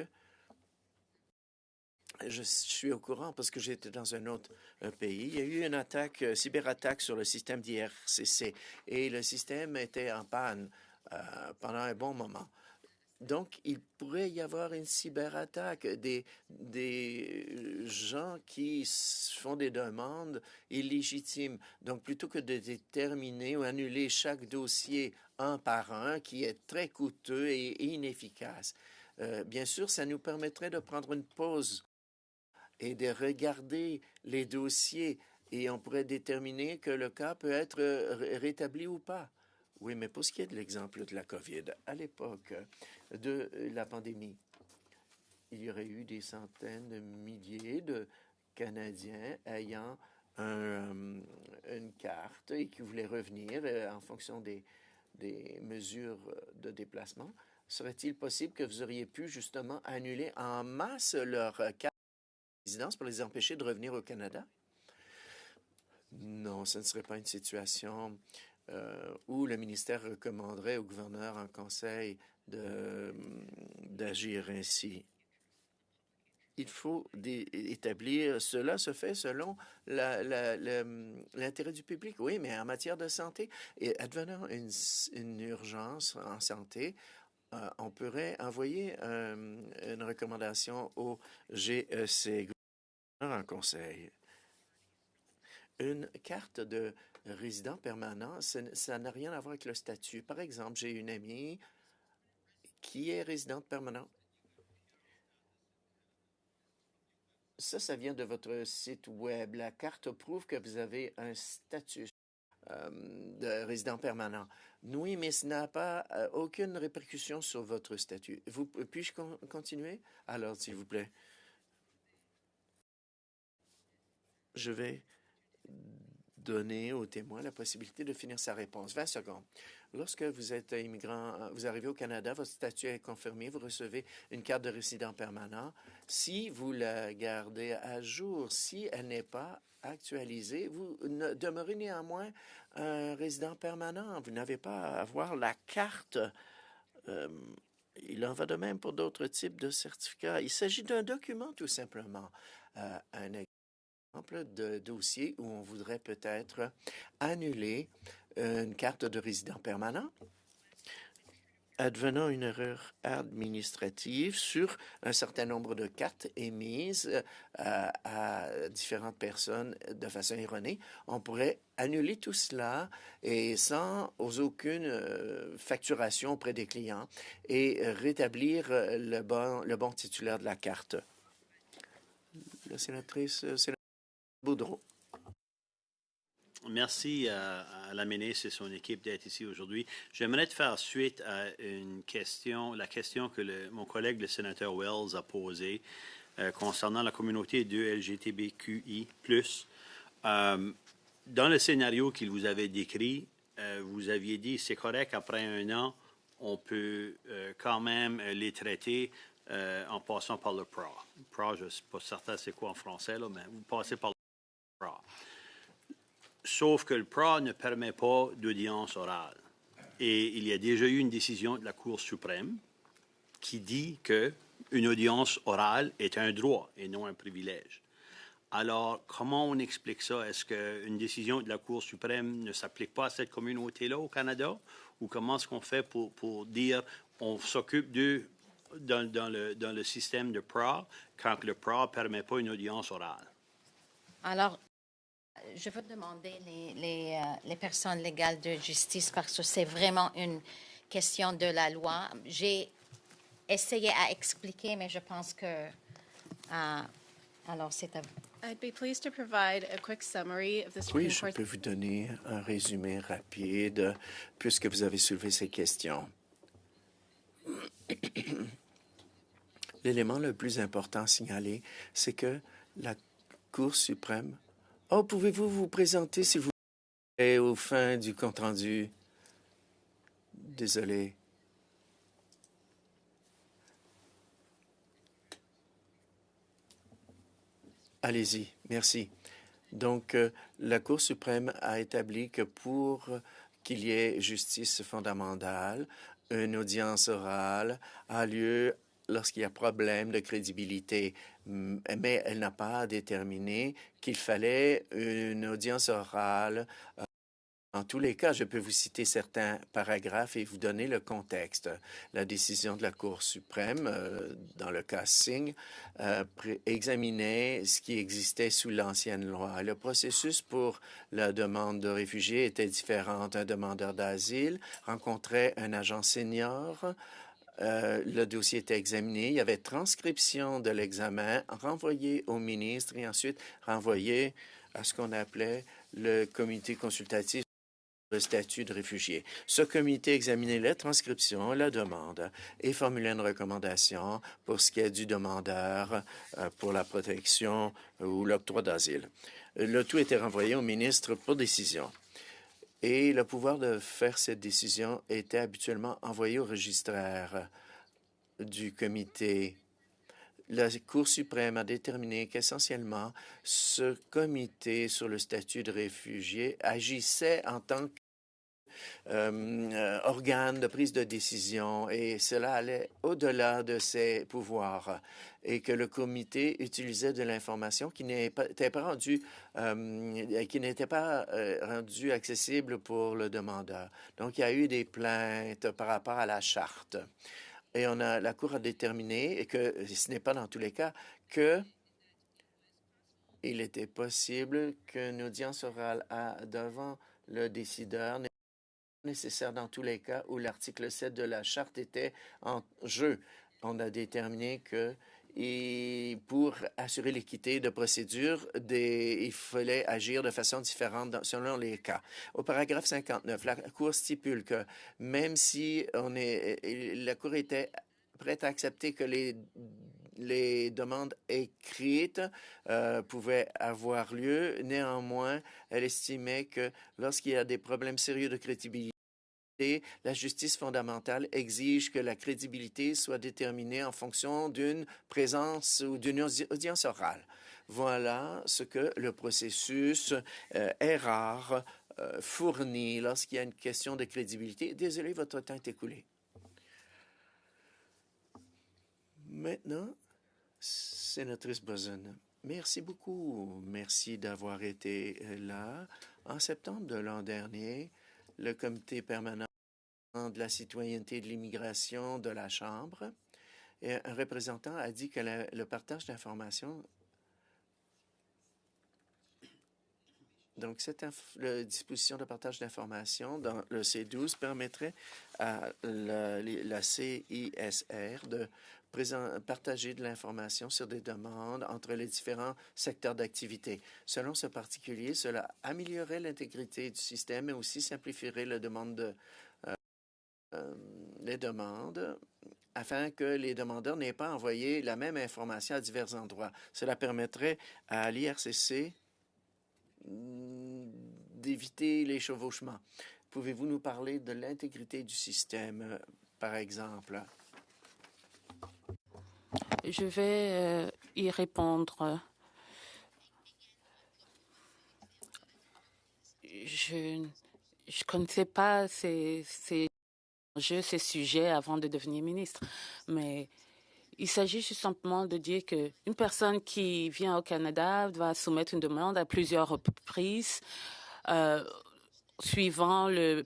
Je suis au courant parce que j'étais dans un autre pays. Il y a eu une attaque, cyberattaque sur le système d'IRCC et le système était en panne pendant un bon moment. Donc, il pourrait y avoir une cyberattaque, des gens qui font des demandes illégitimes. Donc, plutôt que de déterminer ou annuler chaque dossier un par un, qui est très coûteux et inefficace, bien sûr, ça nous permettrait de prendre une pause et de regarder les dossiers et on pourrait déterminer que le cas peut être rétabli ou pas. Oui, mais pour ce qui est de l'exemple de la COVID, à l'époque de la pandémie, il y aurait eu des centaines de milliers de Canadiens ayant une carte et qui voulaient revenir en fonction des mesures de déplacement. Serait-il possible que vous auriez pu justement annuler en masse leur carte de résidence pour les empêcher de revenir au Canada? Non, ce ne serait pas une situation où le ministère recommanderait au gouverneur en conseil d'agir ainsi. Il faut établir, cela se fait selon l'intérêt du public. Oui, mais en matière de santé, et advenant une urgence en santé, on pourrait envoyer une recommandation au GEC, gouverneur en conseil. Une carte de résident permanent, ça n'a rien à voir avec le statut. Par exemple, j'ai une amie qui est résidente permanente. Ça vient de votre site web. La carte prouve que vous avez un statut de résident permanent. Oui, mais ce n'a pas aucune répercussion sur votre statut. Puis-je continuer? Alors, s'il vous plaît. Je vais donner au témoin la possibilité de finir sa réponse. 20 secondes. Lorsque vous êtes immigrant, vous arrivez au Canada, votre statut est confirmé, vous recevez une carte de résident permanent. Si vous la gardez à jour, si elle n'est pas actualisée, vous demeurez néanmoins un résident permanent. Vous n'avez pas à avoir la carte. Il en va de même pour d'autres types de certificats. Il s'agit d'un document, tout simplement. Un exemple de dossier où on voudrait peut-être annuler une carte de résident permanent, advenant une erreur administrative sur un certain nombre de cartes émises à différentes personnes de façon erronée, on pourrait annuler tout cela et sans aucune facturation auprès des clients et rétablir le bon titulaire de la carte. La sénatrice Boudreau. Merci à la ministre et son équipe d'être ici aujourd'hui. J'aimerais te faire suite à la question que mon collègue, le sénateur Wells, a posée concernant la communauté de LGBTQI+. Dans le scénario qu'il vous avait décrit, vous aviez dit c'est correct, après un an, on peut quand même les traiter en passant par le PRA. PRA, je ne suis pas certain c'est quoi en français, là, mais vous passez par le PRA. Sauf que le PRA ne permet pas d'audience orale. Et il y a déjà eu une décision de la Cour suprême qui dit qu'une audience orale est un droit et non un privilège. Alors, comment on explique ça? Est-ce qu'une décision de la Cour suprême ne s'applique pas à cette communauté-là au Canada? Ou comment est-ce qu'on fait pour dire on s'occupe d'eux dans le système de PRA quand le PRA ne permet pas une audience orale? Alors, je veux demander les personnes légales de justice parce que c'est vraiment une question de la loi. J'ai essayé à expliquer, mais je pense que... alors, c'est à vous. I'd be pleased to provide a quick summary of the Oui, Supreme je Court. peux vous donner un résumé rapide puisque vous avez soulevé ces questions. L'élément le plus important à signaler, c'est que la Cour suprême... Oh, pouvez-vous vous présenter, s'il vous plaît, au fin du compte-rendu? Désolé. Allez-y, merci. Donc, la Cour suprême a établi que pour qu'il y ait justice fondamentale, une audience orale a lieu lorsqu'il y a problème de crédibilité, mais elle n'a pas déterminé qu'il fallait une audience orale. En tous les cas, je peux vous citer certains paragraphes et vous donner le contexte. La décision de la Cour suprême, dans le cas Singh, examinait ce qui existait sous l'ancienne loi. Le processus pour la demande de réfugiés était différent. Un demandeur d'asile rencontrait un agent senior. Le dossier était examiné. Il y avait transcription de l'examen, renvoyé au ministre et ensuite renvoyé à ce qu'on appelait le comité consultatif le statut de réfugié. Ce comité examinait la transcription, la demande et formulait une recommandation pour ce qui est du demandeur pour la protection ou l'octroi d'asile. Le tout était renvoyé au ministre pour décision. Et le pouvoir de faire cette décision était habituellement envoyé au registraire du comité. La Cour suprême a déterminé qu'essentiellement, ce comité sur le statut de réfugié agissait en tant qu'organe de prise de décision et cela allait au-delà de ses pouvoirs et que le comité utilisait de l'information qui n'était pas rendue rendue accessible pour le demandeur. Donc, il y a eu des plaintes par rapport à la charte. Et la Cour a déterminé, et que ce n'est pas dans tous les cas, qu'il était possible qu'une audience orale devant le décideur n'est pas nécessaire dans tous les cas où l'article 7 de la Charte était en jeu. On a déterminé que pour assurer l'équité de procédure, il fallait agir de façon différente selon les cas. Au paragraphe 59, la Cour stipule que même si la Cour était prête à accepter que les demandes écrites pouvaient avoir lieu, néanmoins, elle estimait que lorsqu'il y a des problèmes sérieux de crédibilité, la justice fondamentale exige que la crédibilité soit déterminée en fonction d'une présence ou d'une audience orale. Voilà ce que le processus est rare fournit lorsqu'il y a une question de crédibilité. Désolé, votre temps est écoulé. Maintenant, sénatrice Boson, merci beaucoup. Merci d'avoir été là. En septembre de l'an dernier, le comité permanent de la citoyenneté et de l'immigration de la Chambre, et un représentant a dit que le partage d'informations, donc cette disposition de partage d'informations dans le C12 permettrait à la CISR de partager de l'information sur des demandes entre les différents secteurs d'activité. Selon ce particulier, cela améliorerait l'intégrité du système et aussi simplifierait les demandes afin que les demandeurs n'aient pas envoyé la même information à divers endroits. Cela permettrait à l'IRCC d'éviter les chevauchements. Pouvez-vous nous parler de l'intégrité du système, par exemple? Je vais y répondre. Je ne connaissais pas ces sujets avant de devenir ministre, mais il s'agit juste simplement de dire qu'une personne qui vient au Canada va soumettre une demande à plusieurs reprises, suivant le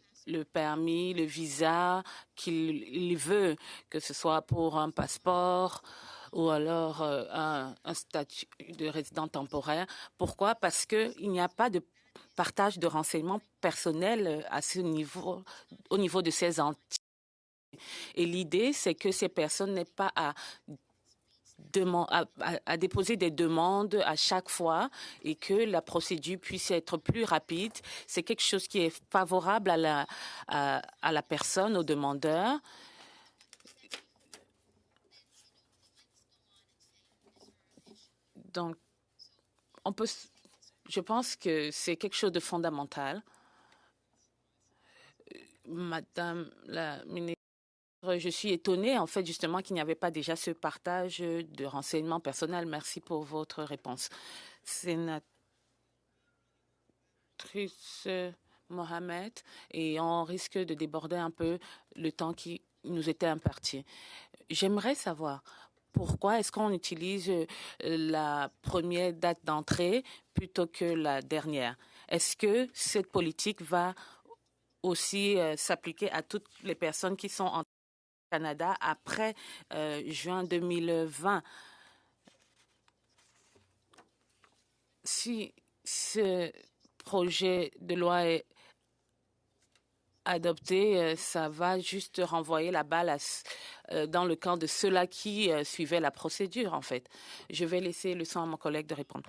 permis, le visa qu'il veut, que ce soit pour un passeport ou alors un statut de résident temporaire. Pourquoi? Parce qu'il n'y a pas de partage de renseignements personnels à ce niveau, au niveau de ces entités. Et l'idée, c'est que ces personnes n'aient pas à déposer des demandes à chaque fois et que la procédure puisse être plus rapide. C'est quelque chose qui est favorable à la personne, au demandeur. Donc, je pense que c'est quelque chose de fondamental. Madame la ministre, je suis étonnée, en fait, justement, qu'il n'y avait pas déjà ce partage de renseignements personnels. Merci pour votre réponse. Sénatrice Mohamed, et on risque de déborder un peu le temps qui nous était imparti. J'aimerais savoir pourquoi est-ce qu'on utilise la première date d'entrée plutôt que la dernière. Est-ce que cette politique va aussi s'appliquer à toutes les personnes qui sont en Canada après juin 2020. Si ce projet de loi est adopté, ça va juste renvoyer la balle dans le camp de ceux-là qui suivaient la procédure, en fait. Je vais laisser le soin à mon collègue de répondre.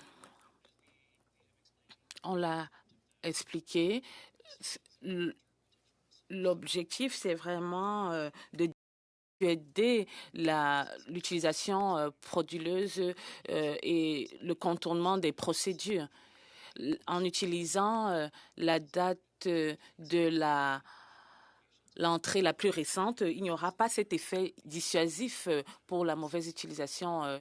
On l'a expliqué. L'objectif, c'est vraiment de aider l'utilisation frauduleuse et le contournement des procédures. En utilisant la date de l'entrée la plus récente, il n'y aura pas cet effet dissuasif pour la mauvaise utilisation